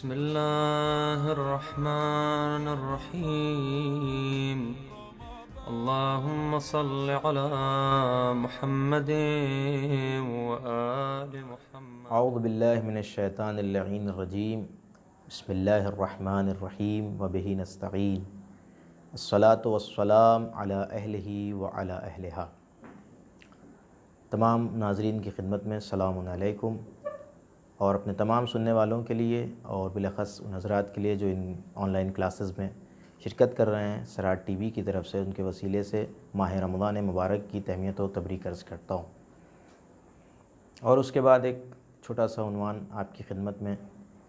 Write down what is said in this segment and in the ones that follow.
बिस्मिल्लाहिर्रहमानिर्रहीम। अल्लाहुम्मा सल्लि अला मुहम्मद व आलि मुहम्मद। औज़ु बिल्लाहि मिनश्शैतानिर्रजीम। बिस्मिल्लाहिर्रहमानिर्रहीम व बिही नस्तईन। अस्सलातु वस्सलाम अला अहलिही व अला अहलिहा। तमाम नाज़रीन की खिदमत में सलामुन अलैकुम, और अपने तमाम सुनने वालों के लिए और बिलख़स उन हज़रात के लिए जो इन ऑनलाइन क्लासेस में शिरकत कर रहे हैं, सराज टीवी की तरफ से उनके वसीले से माह रमज़ान मुबारक की तहनीत व तबरीक अर्ज़ करता हूँ। और उसके बाद एक छोटा सा उन्वान आपकी खिदमत में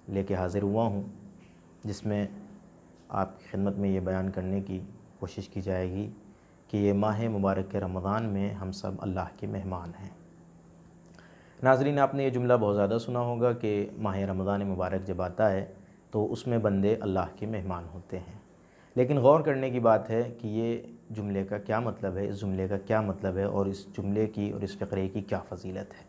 लेके हाज़िर हुआ हूँ, जिसमें आपकी खिदमत में ये बयान करने की कोशिश की जाएगी कि ये माह मुबारक के रमज़ान में हम सब अल्लाह के मेहमान हैं। नाज़रीन, आपने ये जुमला बहुत ज़्यादा सुना होगा कि माह रमज़ान मुबारक जब आता है तो उसमें बंदे अल्लाह के मेहमान होते हैं। लेकिन गौर करने की बात है कि ये जुमले का क्या मतलब है, इस जुमले का क्या मतलब है और इस जुमले की और इस फ़िक्रे की क्या फ़जीलत है।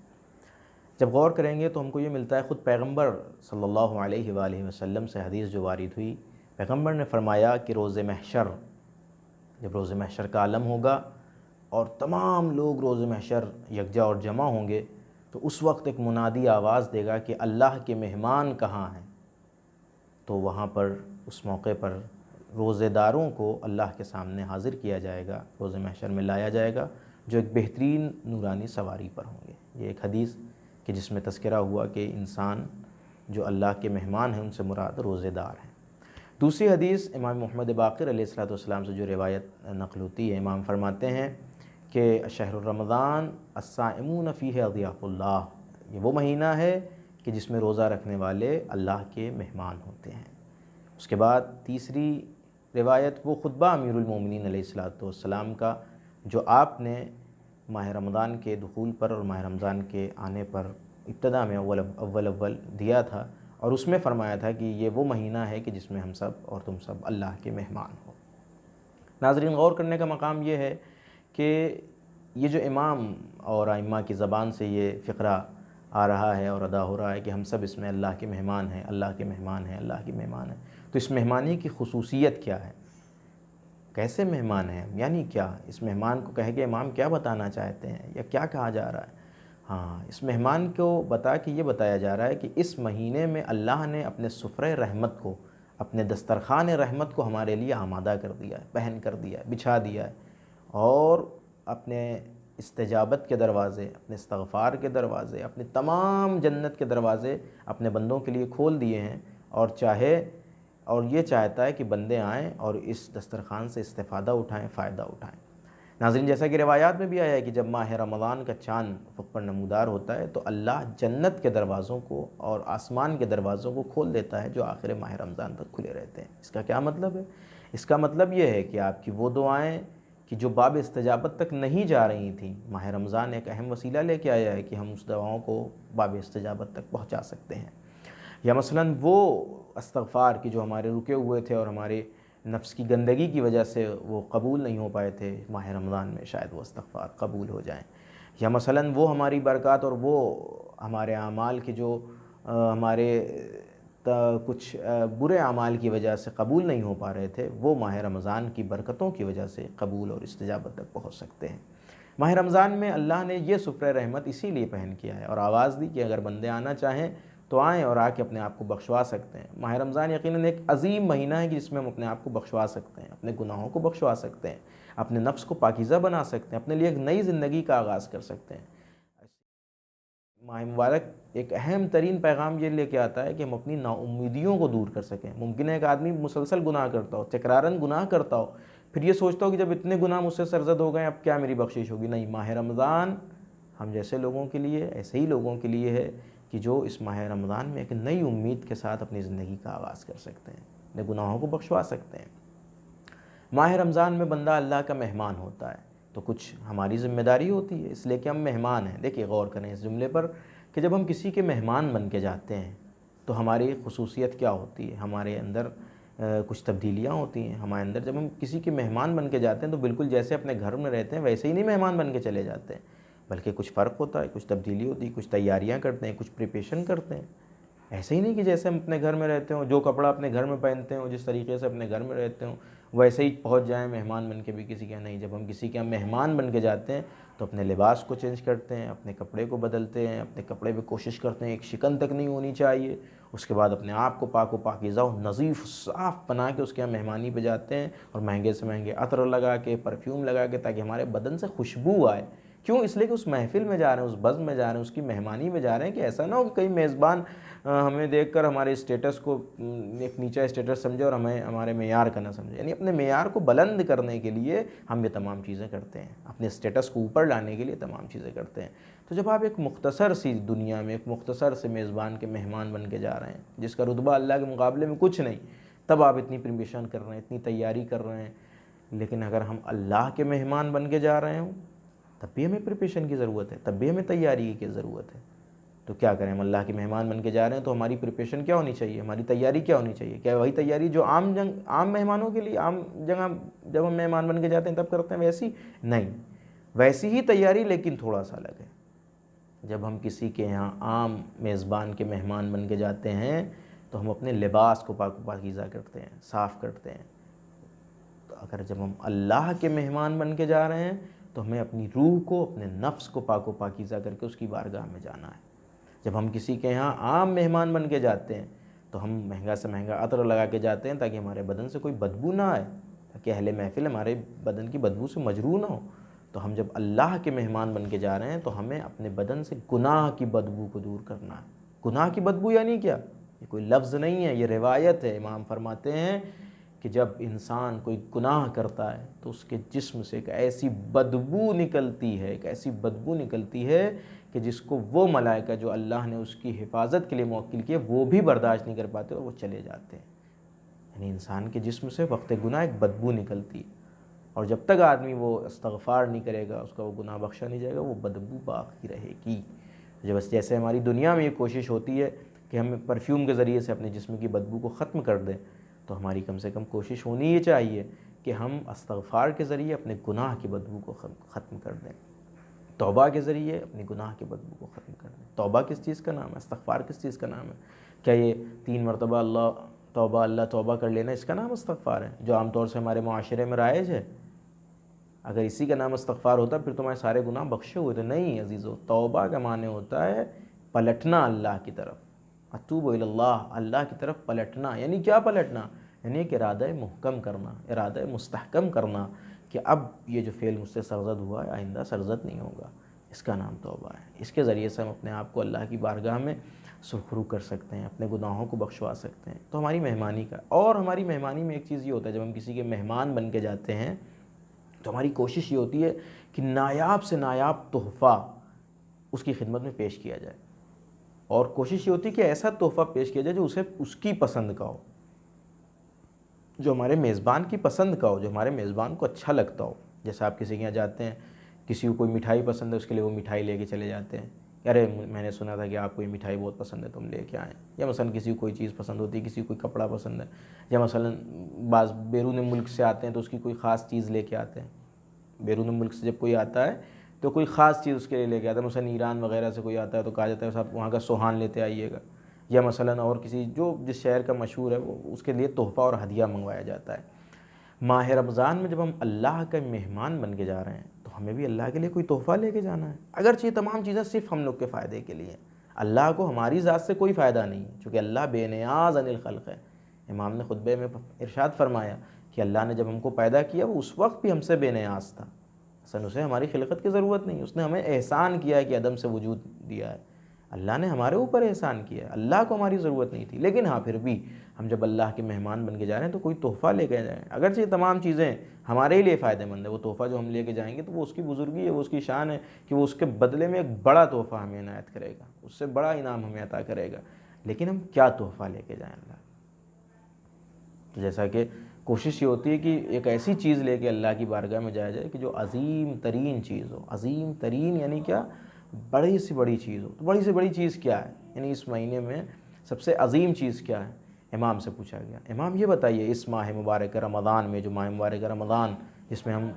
जब गौर करेंगे तो हमको ये मिलता है, ख़ुद पैगम्बर सल्लल्लाहु अलैहि वसल्लम से हदीस जो वारिद हुई, पैगम्बर ने फ़रमाया कि रोज़े महशर, जब रोज़े महशर का आलम होगा और तमाम लोग रोज़े महशर यकजा और जमा होंगे, तो उस वक्त एक मुनादी आवाज़ देगा कि अल्लाह के मेहमान कहाँ हैं। तो वहाँ पर उस मौके पर रोज़ेदारों को अल्लाह के सामने हाज़िर किया जाएगा, रोज़े महशर में लाया जाएगा, जो एक बेहतरीन नूरानी सवारी पर होंगे। ये एक हदीस कि जिसमें तज़किरा हुआ कि इंसान जो अल्लाह के मेहमान हैं उनसे मुराद रोज़ेदार हैं। दूसरी हदीस इमाम मुहम्मद बाक़िर अलैहिस्सलाम से जो रिवायत नक़ल होती है, इमाम फरमाते हैं कि शहर रमज़ान अस्साइमून फ़ीहि अज़ियाफ़ुल्लाह, ये वो महीना है कि जिसमें रोज़ा रखने वाले अल्लाह के मेहमान होते हैं। उसके बाद तीसरी रिवायत वो खुतबा अमीरुल मोमिनीन अलैहिस्सलाम का जो आपने माह रमज़ान के दुखूल पर और माह रमज़ान के आने पर इब्तदा में अव्वल दिया था, और उसमें फ़रमाया था कि ये वो महीना है कि जिसमें हम सब और तुम सब अल्लाह के मेहमान हो। नाज़रीन, गौर करने का मकाम ये है कि ये जो इमाम और आइम्मा की ज़बान से ये फ़िक्रा आ रहा है और अदा हो रहा है कि हम सब इसमें अल्लाह के मेहमान हैं, अल्लाह के मेहमान हैं, अल्लाह के मेहमान हैं, तो इस मेहमानी की खुसूसियत क्या है, कैसे मेहमान हैं, यानी क्या, इस मेहमान को कह के इमाम क्या बताना चाहते हैं या क्या कहा जा रहा है। हाँ, इस मेहमान को बता के ये बताया जा रहा है कि इस महीने में अल्लाह ने अपने सुफ़रे रहमत को, अपने दस्तरख़ान रहमत को हमारे लिए आमादा कर दिया है, पहन कर दिया है, बिछा दिया है, और अपने इस्तिजाबत के दरवाज़े, अपने इस्तग़फ़ार के दरवाज़े, अपने तमाम जन्नत के दरवाज़े अपने बंदों के लिए खोल दिए हैं, और ये चाहता है कि बंदे आएँ और इस दस्तरख़ान से इस्तिफ़ादा उठाएँ, फ़ायदा उठाएँ। नाज़रीन, जैसा कि रिवायात में भी आया है कि जब माह रमज़ान का चाँद अफ़क़ पर नमूदार होता है तो अल्लाह जन्नत के दरवाज़ों को और आसमान के दरवाज़ों को खोल देता है जो आखिर माह रमज़ान तक खुले रहते हैं। इसका क्या मतलब है? इसका मतलब ये है कि आपकी वो दुआएँ कि जो बाब इस्तिजाबत तक नहीं जा रही थी, माह रमज़ान एक अहम वसीला लेके आया है कि हम उस दुआओं को बाब इस्तिजाबत तक पहुँचा सकते हैं। या मसलन वो इस्तग़फ़ार की जो हमारे रुके हुए थे और हमारे नफ्स की गंदगी की वजह से वो कबूल नहीं हो पाए थे, माह रमज़ान में शायद वो इस्तग़फ़ार कबूल हो जाएं। या मसलन वो हमारी बरक़ात और वो हमारे आमाल के जो हमारे कुछ बुरे आमाल की वजह से कबूल नहीं हो पा रहे थे, वो माह रमज़ान की बरकतों की वजह से कबूल और इस्तिजाबत तक पहुँच सकते हैं। माह रमज़ान में अल्लाह ने ये सुफ़्रे रहमत इसीलिए पहन किया है और आवाज़ दी कि अगर बंदे आना चाहें तो आएँ और आके अपने आप को बख्शवा सकते हैं। माह रमज़ान यकीनन एक अज़ीम महीना है कि जिसमें हम अपने आप को बख्शवा सकते हैं, अपने गुनाहों को बख्शवा सकते हैं, अपने नफ्स को पाकीज़ा बना सकते हैं, अपने लिए एक नई ज़िंदगी का आगाज़ कर सकते हैं। माह मुबारक एक अहम तरीन पैगाम ये लेके आता है कि हम अपनी नाउम्मीदियों को दूर कर सकें। मुमकिन है एक आदमी मुसलसल गुनाह करता हो, तकरारन गुनाह करता हो, फिर ये सोचता हो कि जब इतने गुनाह मुझसे सरज़द हो गए अब क्या मेरी बख्शिश होगी। नहीं, माह रमज़ान हम जैसे लोगों के लिए, ऐसे ही लोगों के लिए है कि जो इस माह रमज़ान में एक नई उम्मीद के साथ अपनी ज़िंदगी का आगाज़ कर सकते हैं, अपने गुनाहों को बख्शवा सकते हैं। माह रमज़ान में बंदा अल्लाह का मेहमान होता है तो कुछ हमारी ज़िम्मेदारी होती है, इसलिए कि हम मेहमान हैं। देखिए, गौर करें इस जुमले पर कि जब हम किसी के मेहमान बन के जाते हैं तो हमारी खुसूसियत क्या होती है, हमारे अंदर कुछ तब्दीलियाँ होती हैं हमारे अंदर। जब हम किसी के मेहमान बन के जाते हैं तो बिल्कुल जैसे अपने घर में रहते हैं वैसे ही नहीं मेहमान बन के चले जाते हैं, बल्कि कुछ फ़र्क होता है, कुछ तब्दीली होती है, कुछ तैयारियाँ करते हैं, कुछ प्रिपरेशन करते हैं। ऐसे ही नहीं कि जैसे हम अपने घर में रहते हों, जो कपड़ा अपने घर में पहनते हों, जिस तरीके से अपने घर में रहते हों, वैसे ही पहुंच जाएं मेहमान बन के भी किसी के यहाँ। नहीं, जब हम किसी के यहाँ मेहमान बन के जाते हैं तो अपने लिबास को चेंज करते हैं, अपने कपड़े को बदलते हैं, अपने कपड़े पे कोशिश करते हैं एक शिकन तक नहीं होनी चाहिए। उसके बाद अपने आप को पाक व पाकीज़ा और नज़ीफ़ साफ़ बना के उसके यहाँ मेहमानी पे जाते हैं, और महंगे से महंगे अतर लगा के, परफ्यूम लगा के, ताकि हमारे बदन से खुशबू आए। क्यों? इसलिए कि उस महफ़िल में जा रहे हैं, उस बज़्म में जा रहे हैं, उसकी मेहमानी में जा रहे हैं, कि ऐसा ना हो कि कई मेज़बान हमें देखकर हमारे स्टेटस को एक नीचा स्टेटस समझे और हमें हमारे मेयार का ना समझे। यानी अपने मेयार को बुलंद करने के लिए हम ये तमाम चीज़ें करते हैं, अपने स्टेटस को ऊपर लाने के लिए तमाम चीज़ें करते हैं। तो जब आप एक मुख्तसर सी दुनिया में एक मुख्तसर से मेज़बान के मेहमान बन के जा रहे हैं, जिसका रुतबा अल्लाह के मुकाबले में कुछ नहीं, तब आप इतनी प्रिपरेशन कर रहे हैं, इतनी तैयारी कर रहे हैं। लेकिन अगर हम अल्लाह के मेहमान बन के जा रहे हों, तब भी हमें प्रिपरेशन की ज़रूरत है, तब भी हमें तैयारी की ज़रूरत है। तो क्या करें? हम अल्लाह के मेहमान बन के जा रहे हैं, तो हमारी प्रिपरेशन क्या होनी चाहिए, हमारी तैयारी क्या होनी चाहिए? क्या वही तैयारी जो आम मेहमानों के लिए, आम जगह जब हम मेहमान बन के जाते हैं तब करते हैं, वैसी नहीं, वैसी ही तैयारी, लेकिन थोड़ा सा अलग है। जब हम किसी के यहाँ आम मेज़बान के मेहमान बन के जाते हैं तो हम अपने लिबास को पाकीज़ा करते हैं, साफ़ करते हैं। तो अगर जब हम अल्लाह के मेहमान बन के जा रहे हैं तो हमें अपनी रूह को, अपने नफ्स को पाकीज़ा करके उसकी बारगाह में जाना है। जब हम किसी के यहाँ आम मेहमान बन के जाते हैं तो हम महंगा से महंगा अतर लगा के जाते हैं, ताकि हमारे बदन से कोई बदबू ना आए, ताकि अहले महफिल हमारे बदन की बदबू से मजरू ना हो। तो हम जब अल्लाह के मेहमान बन के जा रहे हैं तो हमें अपने बदन से गुनाह की बदबू को दूर करना है। गुनाह की बदबू यानी क्या? ये कोई लफ्ज़ नहीं है, ये रिवायत है। इमाम फरमाते हैं कि जब इंसान कोई गुनाह करता है तो उसके जिस्म से एक ऐसी बदबू निकलती है, एक ऐसी बदबू निकलती है कि जिसको वो मलाइका जो अल्लाह ने उसकी हिफाजत के लिए मौक्किल किए, वो भी बर्दाश्त नहीं कर पाते और वो चले जाते हैं। यानी इंसान के जिस्म से वक्त गुनाह एक बदबू निकलती है, और जब तक आदमी वो इस्तग़फ़ार नहीं करेगा, उसका वो गुनाह बख्शा नहीं जाएगा, वो बदबू बाकी रहेगी। जब जैसे हमारी दुनिया में ये कोशिश होती है कि हम परफ्यूम के ज़रिए से अपने जिस्म की बदबू को ख़त्म कर दें, तो हमारी कम से कम कोशिश होनी ये चाहिए कि हम इस्तग़फ़ार के ज़रिए अपने गुनाह की बदबू को ख़त्म कर दें, तौबा के ज़रिए अपनी गुनाह की बदबू को ख़त्म कर दें। तौबा किस चीज़ का नाम है? इस्तग़फ़ार किस चीज़ का नाम है? क्या ये 3 मरतबा अल्लाह तौबा कर लेना इसका नाम इस्तग़फ़ार है, जो आमतौर से हमारे माशरे में राइज है? अगर इसी का नाम इस्तग़फ़ार होता फिर तुम्हारे सारे गुनाह बख्शे हुए थे। नहीं अजीज़ो, तौबा का माने होता है पलटना अल्लाह की तरफ, अतूबु इलल्लाह, अल्लाह की तरफ पलटना। यानी क्या पलटना? यानी एक इरादा मुहकम करना, इरादा मुस्तहकम करना कि अब ये जो फ़ेल मुझसे सरज़द हुआ है आइंदा सरज़द नहीं होगा। इसका नाम तौबा है। इसके ज़रिए से हम अपने आप को अल्लाह की बारगाह में सुरखरू कर सकते हैं, अपने गुनाहों को बख्शवा सकते हैं। तो हमारी मेहमानी का, और हमारी मेहमानी में एक चीज़ ये होता है, जब हम किसी के मेहमान बन के जाते हैं तो हमारी कोशिश ये होती है कि नायाब से नायाब तोहफ़ा उसकी खिदमत में पेश किया जाए, और कोशिश ये होती है कि ऐसा तोहफ़ा पेश किया जाए जो उसे उसकी पसंद का हो, जो हमारे मेज़बान की पसंद का हो, जो हमारे मेज़बान को अच्छा लगता हो। जैसे आप किसी के यहाँ जाते हैं, किसी को कोई मिठाई पसंद है, उसके लिए वो मिठाई लेके चले जाते हैं, अरे मैंने सुना था कि आपको ये मिठाई बहुत पसंद है, तुम लेके आएँ। या मसलन किसी को कोई चीज़ पसंद होती है, किसी को कोई कपड़ा पसंद है, या मसलन बाज़ बैरून मुल्क से आते हैं तो उसकी कोई ख़ास चीज़ लेके आते हैं। बैरून मुल्क से जब कोई आता है तो कोई ख़ास चीज़ उसके लिए लेके आता है। मसलन ईरान वगैरह से कोई आता है तो कहा जाता है साहब वहाँ का सोहान लेते आइएगा, या मसलन और किसी जो जिस शहर का मशहूर है वो उसके लिए तोहफ़ा और हदिया मंगवाया जाता है। माह रमज़ान में जब हम अल्लाह के मेहमान बन के जा रहे हैं तो हमें भी अल्लाह के लिए कोई तोहफ़ा लेके जाना है। अगरचे ये तमाम चीज़ें सिर्फ़ हम लोग के फ़ायदे के लिए, अल्लाह को हमारी ज़ात से कोई फ़ायदा नहीं है, चूँकि अल्लाह बेनियाज़ अनिल खल्क़ है। इमाम ने खुतबे में इरशाद फरमाया कि अल्लाह ने जब हमको पैदा किया वो उस वक्त भी हमसे बेनियाज़ था, असल उसे हमारी खिलकत की ज़रूरत नहीं, उसने हमें एहसान किया है कि अदम से वजूद दिया है। अल्लाह ने हमारे ऊपर एहसान किया है, अल्लाह को हमारी ज़रूरत नहीं थी। लेकिन हाँ, फिर भी हम जब अल्लाह के मेहमान बन के जा रहे हैं तो कोई तोहफ़ा लेके जाएँ। अगरचे ये तमाम चीज़ें हमारे ही लिए फ़ायदेमंद है, वो तोहफ़ा जो हम लेके जाएंगे तो वो उसकी बुज़ुर्गी है, वो उसकी शान है कि वो उसके बदले में एक बड़ा तोहफ़ा हमें इनायत करेगा, उससे बड़ा इनाम हमें अता करेगा। लेकिन हम क्या तोहफ़ा लेके जाएँ अल्लाह? तो जैसा कि कोशिश ये होती है कि एक ऐसी चीज़ लेके अल्लाह की बारगाह में जाया जाए कि जो अज़ीम तरीन चीज़ हो। अज़ीम तरीन यानी क्या? बड़ी से बड़ी चीज़ हो। तो बड़ी से बड़ी चीज़ क्या है? यानी इस महीने में सबसे अज़ीम चीज़ क्या है? इमाम से पूछा गया, इमाम ये बताइए इस माह मुबारक रमज़ान में, जो माह मुबारक रमज़ान जिसमें हम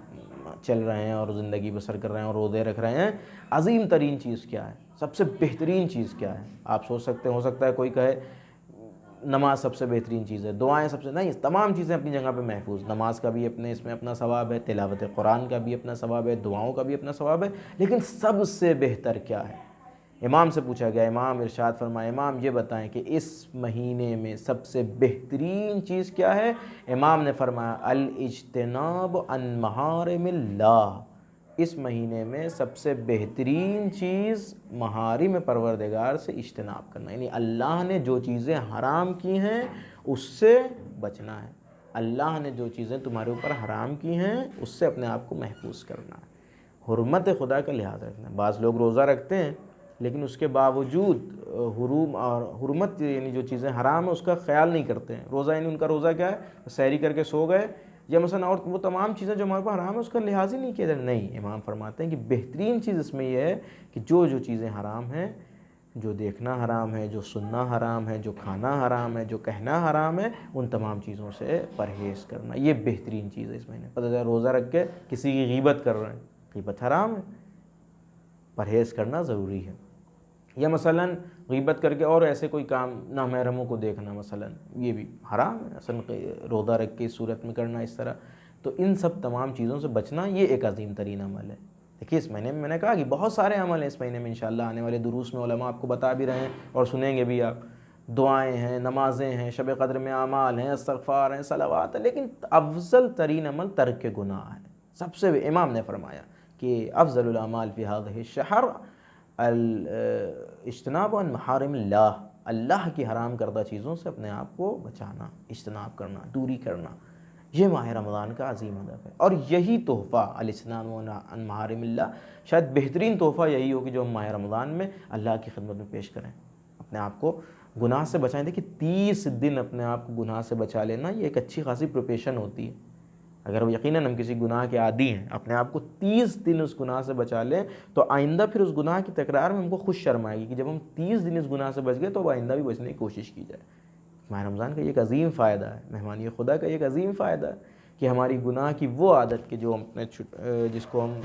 चल रहे हैं और ज़िंदगी बसर कर रहे हैं और रोज़े रख रहे हैं, अजीम तरीन चीज़ क्या है, सबसे बेहतरीन चीज़ क्या है? आप सोच सकते हैं, हो सकता है कोई कहे नमाज सबसे बेहतरीन चीज़ है, दुआएं सबसे, नहीं, तमाम चीज़ें अपनी जगह पे महफूज। नमाज का भी अपने इसमें अपना सवाब है, तिलावत कुरान का भी अपना सवाब है, दुआओं का भी अपना सवाब है, लेकिन सबसे बेहतर क्या है? इमाम से पूछा गया, इमाम इरशाद फरमाए, इमाम ये बताएं कि इस महीने में सबसे बेहतरीन चीज़ क्या है? इमाम ने फरमाया अल इज्तिनाब अन महारिमिल्लाह, इस महीने में सबसे बेहतरीन चीज़ महारिम परवरदिगार से इज्तिनाब करना, यानी अल्लाह ने जो चीज़ें हराम की हैं उससे बचना है। अल्लाह ने जो चीज़ें तुम्हारे ऊपर हराम की हैं उससे अपने आप को महफूज करना है, हुर्मत खुदा का लिहाज रखना है। बाज़ लोग रोज़ा रखते हैं लेकिन उसके बावजूद हुरूम और हुर्मत यानी जो चीज़ें हराम है उसका ख्याल नहीं करते हैं। रोज़ा यानी उनका रोज़ा क्या है, सहरी करके सो गए या मसलन और वो तमाम चीज़ें जो हमारे पास हराम है उसका लिहाज ही नहीं किया जाए। नहीं, इमाम फरमाते हैं कि बेहतरीन चीज़ इसमें यह है कि जो जो चीज़ें हराम हैं, जो देखना हराम है, जो सुनना हराम है, जो खाना हराम है, जो कहना हराम है, उन तमाम चीज़ों से परहेज़ करना, ये बेहतरीन चीज़ है इस महीने। पता चला रोज़ा रख के किसी की गीबत कर रहे हैं, गीबत हराम है, परहेज़ करना ज़रूरी है। या मसलन गीबत करके और ऐसे कोई काम, नामहरमों को देखना मसलन, ये भी हराम है असल रोज़ा रख के इस सूरत में करना इस तरह। तो इन सब तमाम चीज़ों से बचना ये एक अजीम तरीन अमल है। देखिए इस महीने में मैंने कहा कि बहुत सारे अमल हैं इस महीने में, इंशाअल्लाह आने वाले दुरूस में उलमा आपको बता भी रहे हैं और सुनेंगे भी आप। दुआएँ हैं, नमाज़ें हैं, शब क़द्र में आमाल हैं, इस्तग़फ़ार हैं, सलावात हैं, लेकिन अफजल तरीन अमल तर्क गुनाह है। सबसे इमाम ने फरमाया कि अफजलुल अमाल फ़ी हाज़िहि शहर अल इज्तिनाब अन महारिमिल्लाह, अल्लाह की हराम करदा चीज़ों से अपने आप को बचाना, इज्तिनाब करना, दूरी करना, ये माह रमज़ान का अजीम हदफ है। और यही तोहफ़ा अल इज्तिनाब अन महारिमिल्लाह, शायद बेहतरीन तोहफ़ा यही हो कि जो हम माह रमज़ान में अल्लाह की खिदमत में पेश करें, अपने आप को गुनाह से बचाएं। देखिए 30 दिन अपने आप को गुनाह से बचा लेना ये एक अच्छी खासी प्रिपरेशन होती है। अगर वो यकीनन हम किसी गुनाह के आदी हैं, अपने आप को 30 दिन उस गुनाह से बचा लें तो आइंदा फिर उस गुनाह की तकरार में हमको खुद शर्म आएगी कि जब हम 30 दिन इस गुनाह से बच गए तो अब आइंदा भी बचने की कोशिश की जाए। माह रमज़ान का एक अजीम फ़ायदा है, मेहमानी खुदा का एक अजीम फ़ायदा है कि हमारी गुनाह की वो आदत के जो अपने जिसको हम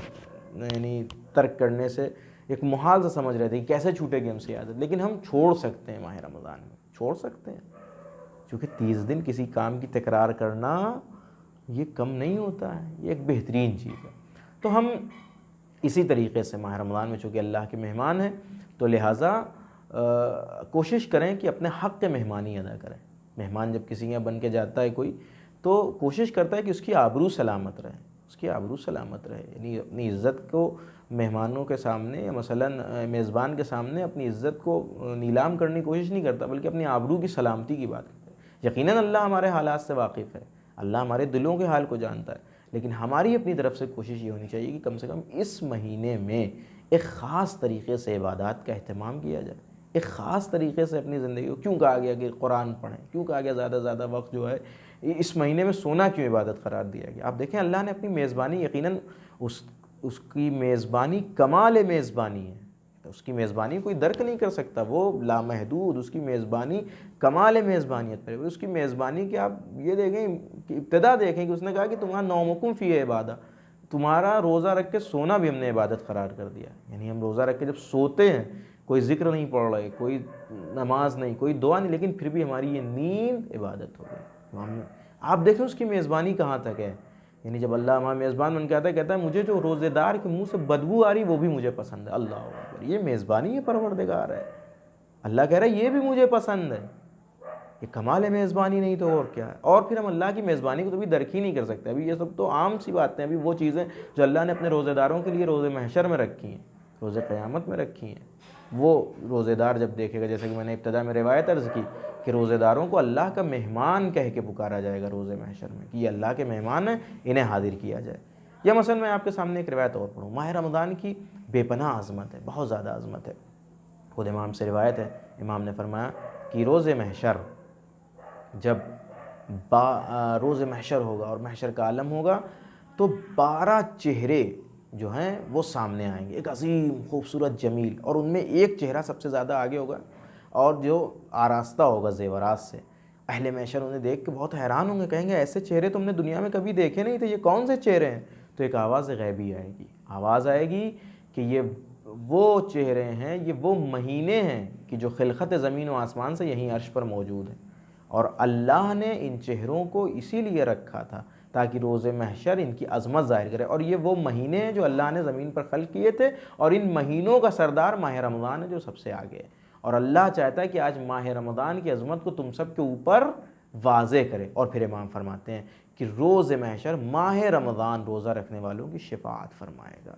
यानी तर्क करने से एक मुहाल सा समझ रहे थे कि कैसे छूटेगी हमसे आदत, लेकिन हम छोड़ सकते हैं, माह रमज़ान में छोड़ सकते हैं। क्योंकि 30 दिन किसी काम की तकरार करना ये कम नहीं होता है, ये एक बेहतरीन चीज़ है। तो हम इसी तरीके से माह रमज़ान में चूँकि अल्लाह के मेहमान हैं तो लिहाजा कोशिश करें कि अपने हक़ के मेहमानी अदा करें। मेहमान जब किसी यहाँ बन के जाता है कोई, तो कोशिश करता है कि उसकी आबरू सलामत रहे, उसकी आबरू सलामत रहे, यानी अपनी इज़्ज़त को मेहमानों के सामने या मसलन मेज़बान के सामने अपनी इज़्ज़त को नीलाम करने की कोशिश नहीं करता, बल्कि अपनी आबरू की सलामती की बात करता है। यकीनन अल्लाह हमारे हालात से वाकिफ़ है, अल्लाह हमारे दिलों के हाल को जानता है, लेकिन हमारी अपनी तरफ से कोशिश ये होनी चाहिए कि कम से कम इस महीने में एक ख़ास तरीके से इबादत का अहतमाम किया जाए। एक ख़ास तरीके से अपनी ज़िंदगी को, क्यों कहा गया कि कुरान पढ़ें, क्यों कहा गया ज़्यादा से ज़्यादा वक्त जो है इस महीने में सोना क्यों इबादत करार दिया गया? आप देखें अल्लाह ने अपनी मेज़बानी, यकीनन उसकी मेज़बानी कमाल मेज़बानी है, तो उसकी मेज़बानी कोई दर्क नहीं कर सकता, वो लामहदूद, उसकी मेज़बानी कमाल मेज़बानियत पर। उसकी मेज़बानी की आप ये देखें कि इब्तिदा देखें कि उसने कहा कि तुम्हारा नौमुकुम फ़ी इबादा, तुम्हारा रोज़ा रख के सोना भी हमने इबादत करार कर दिया। यानी हम रोज़ा रख के जब सोते हैं, कोई ज़िक्र नहीं पढ़ रहे, कोई नमाज नहीं, कोई दुआ नहीं, लेकिन फिर भी हमारी ये नींद इबादत हो गई। हम आप देखें उसकी मेज़बानी कहाँ तक है। यानी जब अल्लाह हमारा मेज़बान बन के आता है, कहता है मुझे जो रोज़ेदार के मुंह से बदबू आ रही वो भी मुझे पसंद है। अल्लाह अकबर, ये मेज़बानी है परवरदिगार है। अल्लाह कह रहा है ये भी मुझे पसंद है। ये कमाल है मेज़बानी, नहीं तो और क्या है। और फिर हम अल्लाह की मेज़बानी को तो भी दरक ही नहीं कर सकते। अभी ये सब तो आम सी बातें हैं। अभी वो चीज़ें जो अल्लाह ने अपने रोज़ेदारों के लिए रोज़े महशर में रखी हैं, रोज़े क़यामत में रखी हैं, वो रोज़ेदार जब देखेगा, जैसे कि मैंने इब्तिदा में रिवायत अर्ज़ की कि रोज़ेदारों को अल्लाह का मेहमान कह के पुकारा जाएगा रोज़े महशर में कि ये अल्लाह के मेहमान हैं, इन्हें हाजिर किया जाए। या मसलन मैं आपके सामने एक रिवायत और पढ़ूँ। माह रमज़ान की बेपनाह अज़मत है, बहुत ज़्यादा अज़मत है। खुद इमाम से रिवायत है, इमाम ने फरमाया कि रोज़े महशर जब रोज़े महशर होगा और महशर का आलम होगा तो 12 चेहरे जो हैं वो सामने आएंगे, एक अजीम खूबसूरत जमील, और उनमें एक चेहरा सबसे ज़्यादा आगे होगा और जो आरास्ता होगा ज़ेवरात से। अहले महशर उन्हें देख के बहुत हैरान होंगे, कहेंगे ऐसे चेहरे तो हमने दुनिया में कभी देखे नहीं थे, ये कौन से चेहरे हैं? तो एक आवाज़ गैबी आएगी, आवाज़ आएगी कि ये वो चेहरे हैं, ये वो महीने हैं कि जो खिलकत ज़मीन व आसमान से यहीं अर्श पर मौजूद हैं, और अल्लाह ने इन चेहरों को इसीलिए रखा था ताकि रोज़ महशर इनकी अज़मत ज़ाहिर करे। और ये वो महीने हैं जो अल्लाह ने ज़मीन पर खल्क़ किए थे, और इन महीनों का सरदार माह रमज़ान है जो सबसे आगे है। और अल्लाह चाहता है कि आज माह रमज़ान की अज़मत को तुम सब के ऊपर वाज़े करे। और फिर इमाम फरमाते हैं कि रोज़ महशर माह रमज़ान रोज़ा रखने वालों की शिफ़ाअत फरमाएगा।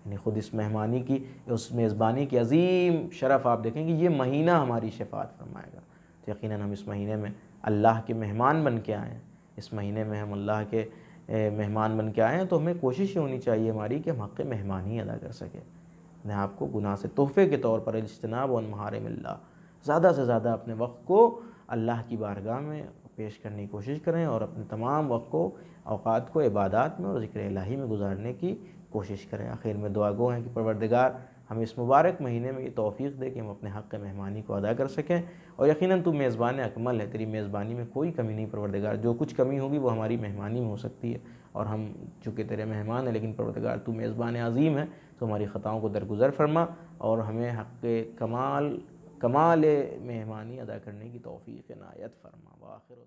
यानी ख़ुद इस मेहमानी की, उस मेज़बानी की अज़ीम शरफ़ आप देखेंगे, ये महीना हमारी शिफ़ाअत फरमाएगा। तो यकीनन हम इस महीने में अल्लाह के मेहमान बन के आए हैं, इस महीने में हम अल्लाह के मेहमान बन के आए हैं, तो हमें कोशिश ये होनी चाहिए हमारी कि हम हक़ मेहमानी अदा कर सकें। अपने आप को गुनाह से तोहफ़े के तौर पर इज्तनाब व महारिमिल्लाह, ज़्यादा से ज़्यादा अपने वक्त को अल्लाह की बारगाह में पेश करने की कोशिश करें, और अपने तमाम वक्त को, औक़ात को इबादत में और ज़िक्र इलाही में गुजारने की कोशिश करें। आखिर में दुआ गो हैं कि परवरदिगार हमें इस मुबारक महीने में ये तौफ़ीक़ दे कि हम अपने हक़ मेहमानी को अदा कर सकें। और यकीनन तू मेज़बान अकमल है, तेरी मेज़बानी में कोई कमी नहीं परवरदिगार। जो कुछ कमी होगी वो हमारी मेहमानी में हो सकती है, और हम चूँकि तेरे मेहमान हैं, लेकिन परवरदिगार तू मेज़बान अज़ीम है, तो हमारी ख़ताओं को दरगुज़र फरमा और हमें हक़ कमाल मेहमानी अदा करने की तौफ़ीक़ इनायत फरमा। व आखिर